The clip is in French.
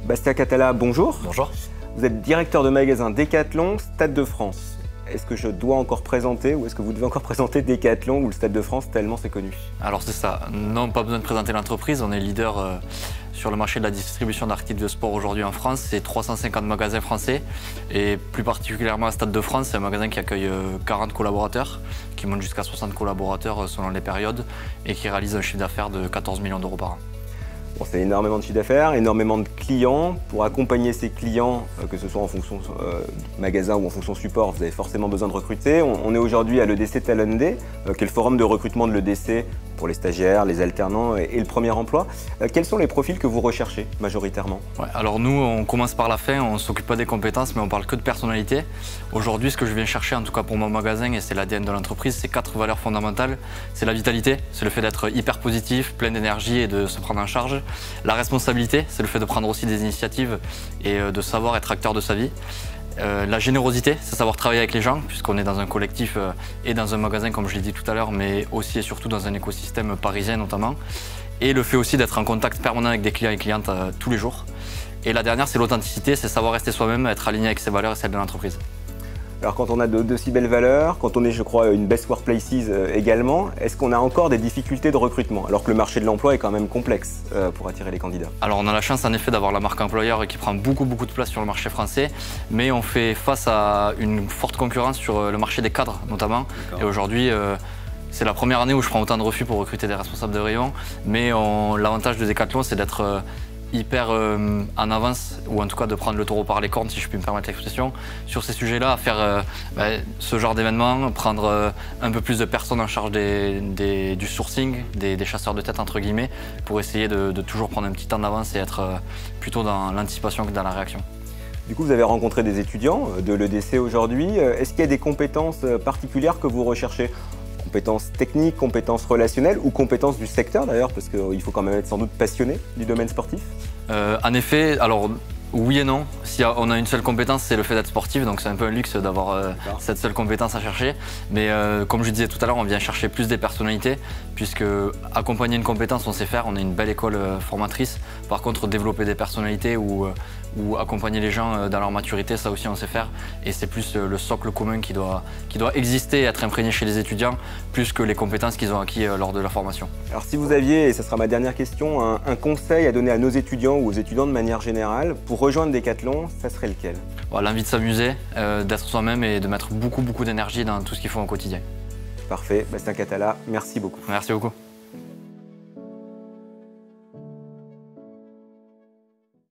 Bastien Catala, bonjour. Bonjour. Vous êtes directeur de magasin Decathlon, Stade de France. Est-ce que je dois encore présenter ou est-ce que vous devez encore présenter Decathlon ou le Stade de France tellement c'est connu? Alors c'est ça, non pas besoin de présenter l'entreprise, on est leader sur le marché de la distribution d'articles de sport aujourd'hui en France. C'est 350 magasins français et plus particulièrement Stade de France, c'est un magasin qui accueille 40 collaborateurs, qui monte jusqu'à 60 collaborateurs selon les périodes et qui réalise un chiffre d'affaires de 14 millions d'euros par an. Bon, c'est énormément de chiffre d'affaires, énormément de clients. Pour accompagner ces clients, que ce soit en fonction magasin ou en fonction support, vous avez forcément besoin de recruter. On est aujourd'hui à l'EDC Talent Day, qui est le forum de recrutement de l'EDC pour les stagiaires, les alternants et le premier emploi. Quels sont les profils que vous recherchez majoritairement? Alors nous, on commence par la fin, on ne s'occupe pas des compétences, mais on parle que de personnalité. Aujourd'hui, ce que je viens chercher, en tout cas pour mon magasin, et c'est l'ADN de l'entreprise, c'est 4 valeurs fondamentales. C'est la vitalité, c'est le fait d'être hyper positif, plein d'énergie et de se prendre en charge. La responsabilité, c'est le fait de prendre aussi des initiatives et de savoir être acteur de sa vie. La générosité, c'est savoir travailler avec les gens, puisqu'on est dans un collectif et dans un magasin, comme je l'ai dit tout à l'heure, mais aussi et surtout dans un écosystème parisien notamment. Et le fait aussi d'être en contact permanent avec des clients et clientes tous les jours. Et la dernière, c'est l'authenticité, c'est savoir rester soi-même, être aligné avec ses valeurs et celles de l'entreprise. Alors quand on a de si belles valeurs, quand on est, je crois, une best workplaces également, est-ce qu'on a encore des difficultés de recrutement alors que le marché de l'emploi est quand même complexe pour attirer les candidats? Alors on a la chance en effet d'avoir la marque employeur qui prend beaucoup de place sur le marché français, mais on fait face à une forte concurrence sur le marché des cadres notamment. Et aujourd'hui, c'est la première année où je prends autant de refus pour recruter des responsables de rayon, mais l'avantage de Decathlon, c'est d'être hyper en avance, ou en tout cas de prendre le taureau par les cornes, si je puis me permettre l'expression, sur ces sujets-là, à faire ce genre d'événements, prendre un peu plus de personnes en charge du sourcing, des chasseurs de tête entre guillemets, pour essayer de toujours prendre un petit temps d'avance et être plutôt dans l'anticipation que dans la réaction. Du coup, vous avez rencontré des étudiants de l'EDC aujourd'hui. Est-ce qu'il y a des compétences particulières que vous recherchez? Compétences techniques, compétences relationnelles ou compétences du secteur d'ailleurs, parce qu'il faut quand même être sans doute passionné du domaine sportif? En effet, alors oui et non. Si on a une seule compétence, c'est le fait d'être sportif, donc c'est un peu un luxe d'avoir cette seule compétence à chercher. Mais comme je disais tout à l'heure, on vient chercher plus des personnalités, puisque accompagner une compétence, on sait faire, on est une belle école formatrice. Par contre, développer des personnalités ou accompagner les gens dans leur maturité, ça aussi on sait faire. Et c'est plus le socle commun qui doit exister et être imprégné chez les étudiants, plus que les compétences qu'ils ont acquis lors de leur formation. Alors si vous aviez, et ce sera ma dernière question, un conseil à donner à nos étudiants ou aux étudiants de manière générale pour rejoindre Decathlon, ça serait lequel? L'envie de s'amuser, d'être soi-même et de mettre beaucoup d'énergie dans tout ce qu'ils font au quotidien. Parfait, Bastien Catala, merci beaucoup. Merci beaucoup.